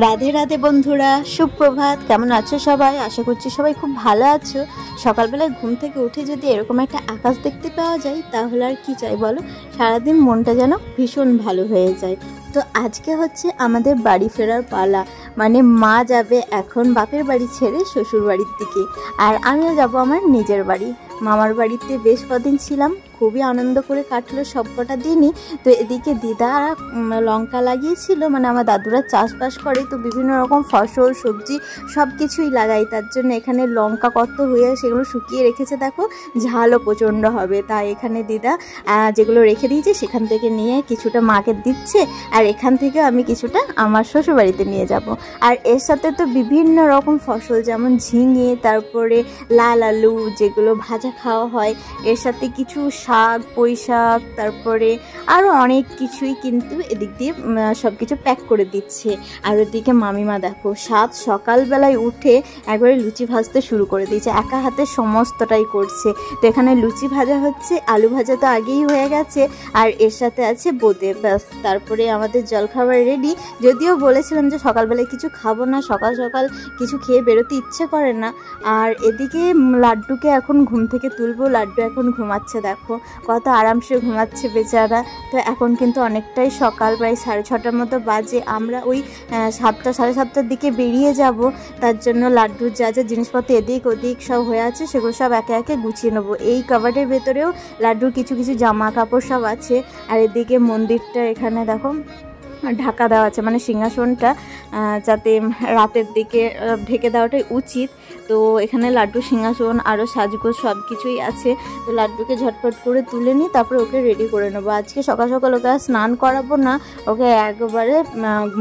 রাধে রাধে বন্ধুরা, সুপ্রভাত। কেমন আছো সবাই? আশা করছি সবাই খুব ভালো আছো। সকালবেলায় ঘুম থেকে উঠে যদি এরকম একটা আকাশ দেখতে পাওয়া যায় তাহলে আর কি চাই বলো। সারাদিন মনটা যেন ভীষণ ভালো হয়ে যায়। তো আজকে হচ্ছে আমাদের বাড়ি ফেরার পালা, মানে মা যাবে এখন বাপের বাড়ি ছেড়ে শ্বশুর বাড়ির দিকে, আর আমিও যাব আমার নিজের বাড়ি। মামার বাড়িতে বেশ কদিন ছিলাম, খুবই আনন্দ করে কাটলো সব কটা দিনই। তো এদিকে দিদা লঙ্কা লাগিয়েছিল, মানে আমার দাদুরা চাষবাস করে, তো বিভিন্ন রকম ফসল সবজি সব কিছুই লাগাই। তার জন্য এখানে লঙ্কা কত হয়ে সেগুলো শুকিয়ে রেখেছে, দেখো ঝালও প্রচণ্ড হবে। তাই এখানে দিদা যেগুলো রেখে দিয়েছে সেখান থেকে নিয়ে কিছুটা মাকে দিচ্ছে, আর এখান থেকে আমি কিছুটা আমার শ্বশুরবাড়িতে নিয়ে যাব। আর এর সাথে তো বিভিন্ন রকম ফসল, যেমন ঝিঙে, তারপরে লাল আলু যেগুলো ভাজা খাওয়া হয়, এর সাথে কিছু শাক, পুঁই শাক, তারপরে আরও অনেক কিছুই কিন্তু এদিক দিয়ে সব কিছু প্যাক করে দিচ্ছে। আর ওদিকে মামিমা দেখো সকালবেলায় উঠে একবারে লুচি ভাজতে শুরু করে দিয়েছে, একা হাতে সমস্তটাই করছে। তো এখানে লুচি ভাজা হচ্ছে, আলু ভাজা তো আগেই হয়ে গেছে, আর এর সাথে আছে বোঁদে, ব্যাস। তারপরে আমাদের জলখাবার রেডি। যদিও বলেছিলাম যে সকালবেলায় কিছু খাবো না, সকাল সকাল কিছু খেয়ে বেরোতে ইচ্ছে করে না। আর এদিকে লাড্ডুকে এখন ঘুম থেকে তুলবো। লাড্ডু এখন ঘুমাচ্ছে, দেখো কত আরামসে ঘুমাচ্ছে বেচারা। তো এখন কিন্তু অনেকটাই সকাল, প্রায় 6:30 মতো বাজে। আমরা ওই 7টা 7:30টার দিকে বেরিয়ে যাব। তার জন্য লাড্ডুর যা যা জিনিসপত্র এদিক ওদিক সব হয়ে আছে সেগুলো সব একে একে গুছিয়ে নেবো। এই কাবার্ডের ভেতরেও লাড্ডুর কিছু কিছু জামা কাপড় সব আছে। আর এদিকে মন্দিরটা এখানে দেখো ঢাকা দেওয়া আছে, মানে সিংহাসনটা যাতে রাতের দিকে ঢেকে দেওয়াটাই উচিত। তো এখানে লাড্ডু সিংহাসন আরও সাজগোজ সব কিছুই আছে। তো লাড্ডুকে ঝটপট করে তুলে নিই, তারপরে ওকে রেডি করে নেবো। আজকে সকাল সকাল ওকে আর স্নান করাবো না, ওকে একবারে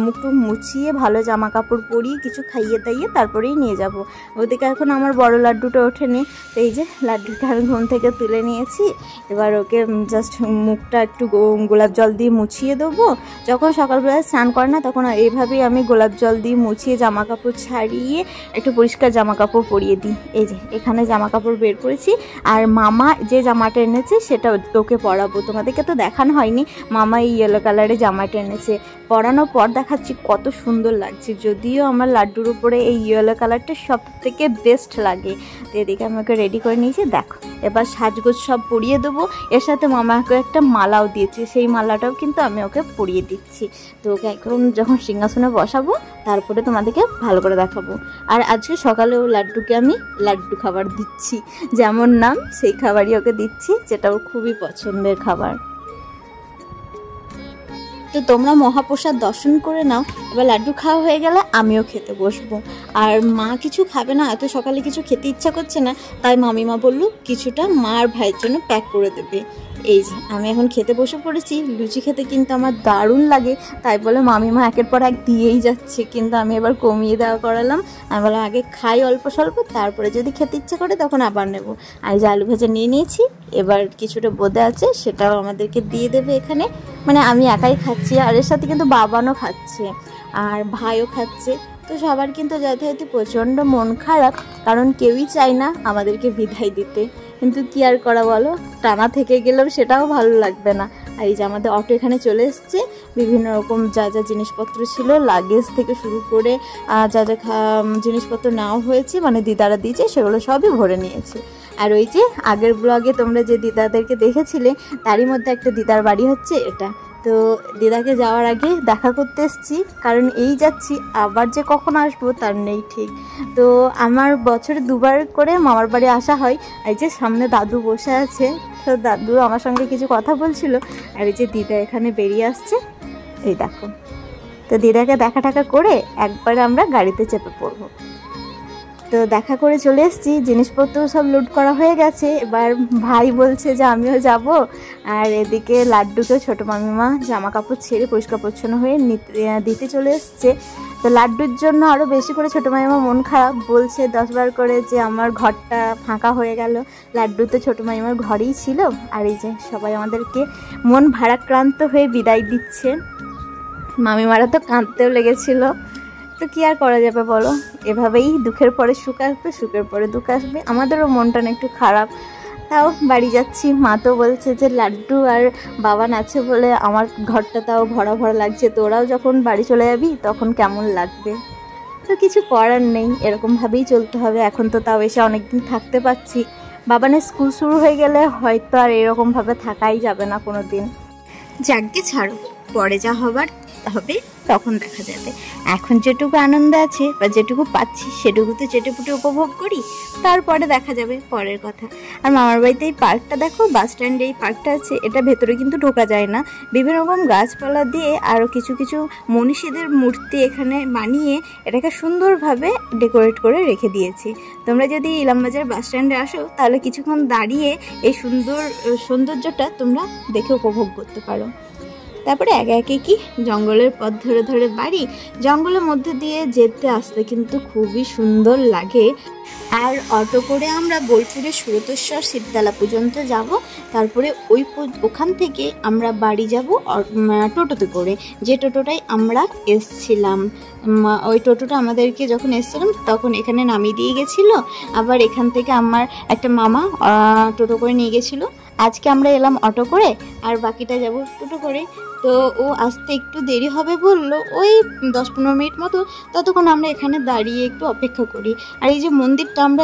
মুখটুক মুছিয়ে ভালো জামা কাপড় পরিয়ে কিছু খাইয়ে দাইয়ে তারপরেই নিয়ে যাব। ওদিকে এখন আমার বড় লাড্ডুটা ওঠেনি। তো এই যে লাড্ডুটা আমি ঘুম থেকে তুলে নিয়েছি। এবার ওকে জাস্ট মুখটা একটু গোলাপ জল দিয়ে মুছিয়ে দেবো। যখন সকালবেলায় স্নান করে না তখন এইভাবেই আমি গোলাপ জল দিয়ে মুছিয়ে জামা কাপড় ছাড়িয়ে একটু পরিষ্কার জামা কাপড় পরিয়ে দিই। এই যে এখানে জামা কাপড় বের করেছি, আর মামা যে জামাটা এনেছে সেটা তোকে পরাবো। তোমাদেরকে তো দেখানো হয়নি, মামা এই ইয়েলো কালারের জামাটা এনেছে। পরানোর পর দেখাচ্ছি কত সুন্দর লাগছে। যদিও আমার লাড্ডুর উপরে এই ইয়েলো কালারটা সব থেকে বেস্ট লাগে। তো এদিকে আমি ওকে রেডি করে নিয়েছি, দেখো এবার সাজগোজ সব পরিয়ে দেবো। এর সাথে মামাকে একটা মালাও দিয়েছি, সেই মালাটাও কিন্তু আমি ওকে পরিয়ে দিচ্ছি। তো ওকে এখন যখন সিংহাসনে বসাবো তারপরে তোমাদেরকে ভালো করে দেখাবো। আর আজকে সকালেও লাড্ডুকে আমি লাড্ডু খাবার দিচ্ছি, যেমন নাম সেই খাবারই ওকে দিচ্ছি, যেটা ওর খুবই পছন্দের খাবার। তো তোমরা মহাপ্রসাদ দর্শন করে নাও। এবার লাড্ডু খাওয়া হয়ে গেলে আমিও খেতে বসবো। আর মা কিছু খাবে না, এত সকালে কিছু খেতে ইচ্ছা করছে না, তাই মামিমা বলল কিছুটা মা আর ভাইয়ের জন্য প্যাক করে দেবে। এই যে আমি এখন খেতে বসে পড়েছি। লুচি খেতে কিন্তু আমার দারুণ লাগে, তাই বলে মামিমা একের পর এক দিয়েই যাচ্ছে, কিন্তু আমি এবার কমিয়ে দেওয়া করালাম। আমি বললাম আগে খাই অল্প স্বল্প, তারপরে যদি খেতে ইচ্ছে করে তখন আবার নেব। আর এই যে আলু ভাজা নিয়ে নিয়েছি, এবার কিছুটা বোঁদে আছে সেটাও আমাদেরকে দিয়ে দেবে এখানে। মানে আমি একাই খাচ্ছি, আর এর সাথে কিন্তু বাবানও খাচ্ছে আর ভাইও খাচ্ছে। তো সবার কিন্তু যথাযথ প্রচণ্ড মন খারাপ, কারণ কেউই চায় না আমাদেরকে বিদায় দিতে, কিন্তু কি আর করা বলো, টানা থেকে গেলেও সেটাও ভালো লাগবে না। আর এই যে আমাদের অটো এখানে চলে এসছে। বিভিন্ন রকম যা যা জিনিসপত্র ছিল, লাগেজ থেকে শুরু করে যা যা জিনিসপত্র নেওয়া হয়েছে, মানে দিদারা দিয়েছে, সেগুলো সবই ভরে নিয়েছে। আর ওই যে আগের ব্লগে তোমরা যে দিদাদেরকে দেখেছিলে তারই মধ্যে একটা দিদার বাড়ি হচ্ছে এটা। তো দিদাকে যাওয়ার আগে দেখা করতে এসেছি, কারণ এই যাচ্ছি, আবার যে কখন আসবো তার নেই ঠিক। তো আমার বছরে 2বার করে মামার বাড়ি আসা হয়। এই যে সামনে দাদু বসে আছে, তো দাদু আমার সঙ্গে কিছু কথা বলছিল। আর এই যে দিদা এখানে বেরিয়ে আসছে, এই দেখো। তো দিদাকে দেখা টাকা করে একবার আমরা গাড়িতে চেপে পড়বো। তো দেখা করে চলে এসেছি, জিনিসপত্র সব লোড করা হয়ে গেছে। এবার ভাই বলছে যে আমিও যাব। আর এদিকে লাড্ডুকেও ছোটো মামিমা জামা কাপড় ছেড়ে পরিষ্কার পরিচ্ছন্ন হয়ে দিতে চলে এসছে। তো লাড্ডুর জন্য আরও বেশি করে ছোটো মামিমা মন খারাপ, বলছে 10বার করে যে আমার ঘরটা ফাঁকা হয়ে গেল। লাড্ডু তো ছোটো মামিমার ঘরেই ছিল। আর এই যে সবাই আমাদেরকে মন ভারাক্রান্ত হয়ে বিদায় দিচ্ছে। মামিমারা তো কাঁদতেও লেগেছিল। তো কী আর করা যাবে বলো, এভাবেই দুঃখের পরে সুখ আসবে, সুখের পরে দুঃখ আসবে। আমাদেরও মনটা একটু খারাপ। তাও বাড়ি যাচ্ছি। মা তো বলছে যে লাড্ডু আর বাবান আছে বলে আমার ঘরটা তাও ভরা ভরা লাগছে, তোরাও যখন বাড়ি চলে যাবি তখন কেমন লাগবে। তো কিছু করার নেই, এরকমভাবেই চলতে হবে। এখন তো তাও এসে অনেকদিন থাকতে পারছি, বাবানের স্কুল শুরু হয়ে গেলে হয়তো আর এরকমভাবে থাকাই যাবে না কোনো দিন। যাকগে ছাড়ো, পরে যা হবার হবে তখন দেখা যাবে। এখন যেটুকু আনন্দ আছে বা যেটুকু পাচ্ছি সেটুকু তো চেটেপুটে উপভোগ করি, তারপরে দেখা যাবে পরের কথা। আর মামার বাড়িতে এই পার্কটা দেখো, বাস স্ট্যান্ডে এই পার্কটা আছে, এটা ভেতরে কিন্তু ঢোকা যায় না। বিভিন্ন রকম গাছপালা দিয়ে আরও কিছু কিছু মনীষীদের মূর্তি এখানে বানিয়ে এটাকে সুন্দরভাবে ডেকোরেট করে রেখে দিয়েছি। তোমরা যদি ইলামবাজার বাস স্ট্যান্ডে আসো তাহলে কিছুক্ষণ দাঁড়িয়ে এই সৌন্দর্যটা তোমরা দেখে উপভোগ করতে পারো। তারপরে একে একে কি জঙ্গলের পথ ধরে ধরে বাড়ি, জঙ্গলের মধ্যে দিয়ে যেতে আসতে কিন্তু খুবই সুন্দর লাগে। আর অটো করে আমরা বোলপুরের সুরতেশ্বর শিবতলা পর্যন্ত যাব, তারপরে ওখান থেকে আমরা বাড়ি যাব টোটোতে করে, যে টোটোটাই আমরা এসছিলাম। ওই টোটোটা আমাদেরকে যখন এসছিলাম তখন এখানে নামিয়ে দিয়ে গেছিলো। আবার এখান থেকে আমার একটা মামা টোটো করে নিয়ে গেছিলো। আজকে আমরা এলাম অটো করে, আর বাকিটা যাব টোটো করে। তো ও আসতে একটু দেরি হবে বললো, ওই 10-15 মিনিট মতো। ততক্ষণ আমরা এখানে দাঁড়িয়ে একটু অপেক্ষা করি। আর এই যে মন্দিরটা, আমরা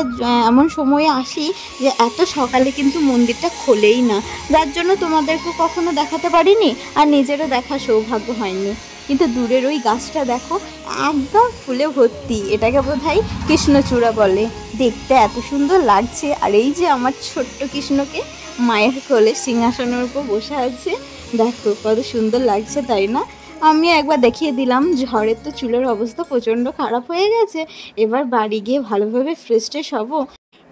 এমন সময়ে আসি যে এত সকালে কিন্তু মন্দিরটা খোলেই না, যার জন্য তোমাদেরকে কখনো দেখাতে পারিনি আর নিজেরও দেখার সৌভাগ্য হয়নি। কিন্তু দূরের ওই গাছটা দেখো, একদম ফুলে ভর্তি, এটাকে বোধহয় কৃষ্ণচূড়া বলে। দেখতে এত সুন্দর লাগছে। আর এই যে আমার ছোট্ট কৃষ্ণকে মায়ের কোলে সিংহাসনের উপর বসে আছে, দেখো কত সুন্দর লাগছে, তাই না? আমি একবার দেখিয়ে দিলাম। ঝড়ের তো চুলের অবস্থা প্রচণ্ড খারাপ হয়ে গেছে, এবার বাড়ি গিয়ে ভালোভাবে ফ্রেশ ট্রেশ হবো।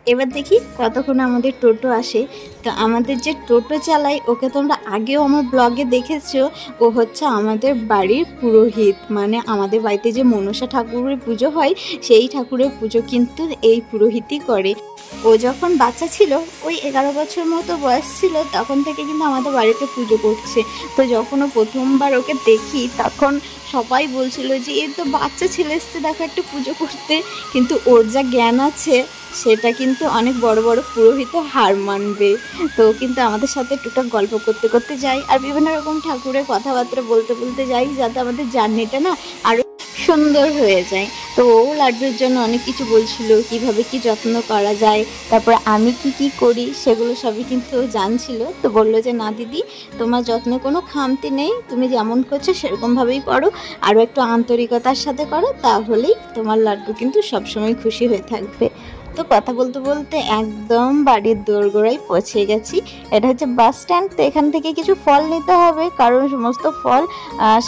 এবার দেখি কতক্ষণ আমাদের টোটো আসে। তো আমাদের যে টোটো চালায় ওকে তোমরা আগেও আমার ব্লগে দেখেছো, ও হচ্ছে আমাদের বাড়ির পুরোহিত। মানে আমাদের বাড়িতে যে মনসা ঠাকুরের পুজো হয় সেই ঠাকুরের পুজো কিন্তু এই পুরোহিতই করে। ও যখন বাচ্চা ছিল, ওই 11 বছর মতো বয়স ছিল, তখন থেকে কিন্তু আমাদের বাড়িতে পুজো করছে। তো যখন ও প্রথমবার ওকে দেখি তখন সবাই বলছিল যে এ তো বাচ্চা ছেলে এসছে দেখো একটা পুজো করতে, কিন্তু ওর যা জ্ঞান আছে সেটা কিন্তু অনেক বড় বড় পুরোহিত হার মানবে। তো কিন্তু আমাদের সাথে টুকটাক গল্প করতে করতে যাই আর বিভিন্ন রকম ঠাকুরের কথাবার্তা বলতে বলতে যাই, যাতে আমাদের জার্নিটা না আরও সুন্দর হয়ে যায়। তো ও লাড্ডুর জন্য অনেক কিছু বলছিল, কিভাবে কি যত্ন করা যায়, তারপর আমি কি করি সেগুলো সবই কিন্তু জানছিল। তো বললো যে না দিদি, তোমার যত্নে কোনো খামতি নেই, তুমি যেমন করছো সেরকমভাবেই করো, আরও একটু আন্তরিকতার সাথে করো, তাহলেই তোমার লাড্ডু কিন্তু সবসময় খুশি হয়ে থাকবে। তো কথা বলতে বলতে একদম বাড়ির দোরগোড়ায় পৌঁছে গেছি। এটা হচ্ছে বাস স্ট্যান্ড। তো এখান থেকে কিছু ফল নিতে হবে, কারণ সমস্ত ফল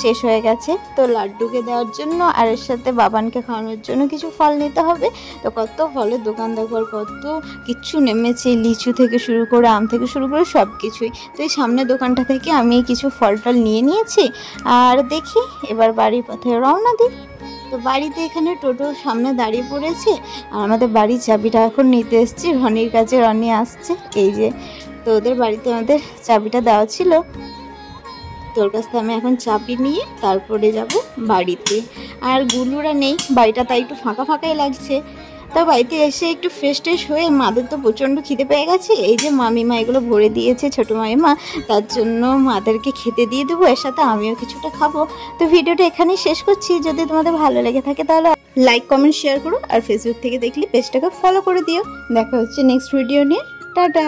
শেষ হয়ে গেছে। তো লাড্ডুকে দেওয়ার জন্য আর এর সাথে বাবানকে খাওয়ানোর জন্য কিছু ফল নিতে হবে। তো কত ফলের দোকান দেখবার, কত কিছু নেমেছে, লিচু থেকে শুরু করে আম থেকে শুরু করে সব কিছুই। তো এই সামনের দোকানটা থেকে আমি কিছু ফল টল নিয়ে নিয়েছি, আর দেখি এবার বাড়ির পথে রওনা দিই। তো বাড়িতে এখানে টোটো সামনে দাঁড়িয়ে পড়েছে, আর আমাদের বাড়ির চাবিটা এখন নিতে এসেছি রনির কাছে। রনি আসছে, এই যে। তো ওদের বাড়িতে আমাদের চাবিটা দেওয়া ছিল, তোর কাছ থেকে আমি এখন চাবি নিয়ে তারপরে যাব বাড়িতে। আর গুলুরা নেই, বাড়িটা তাই একটু ফাঁকা ফাঁকাই লাগছে। তো বাড়িতে এসে একটু ফ্রেশ ট্রেশ হয়ে, মাদের তো প্রচণ্ড খিদে পেয়ে গেছে। এই যে মামিমা এগুলো ভরে দিয়েছে, ছোটো মামিমা, তার জন্য মাদেরকে খেতে দিয়ে দেবো, এর সাথে আমিও কিছুটা খাবো। তো ভিডিওটা এখানেই শেষ করছি। যদি তোমাদের ভালো লেগে থাকে তাহলে লাইক কমেন্ট শেয়ার করো, আর ফেসবুক থেকে দেখলে পেজটাকে ফলো করে দিও। দেখা হচ্ছে নেক্সট ভিডিও নিয়ে। টাটা।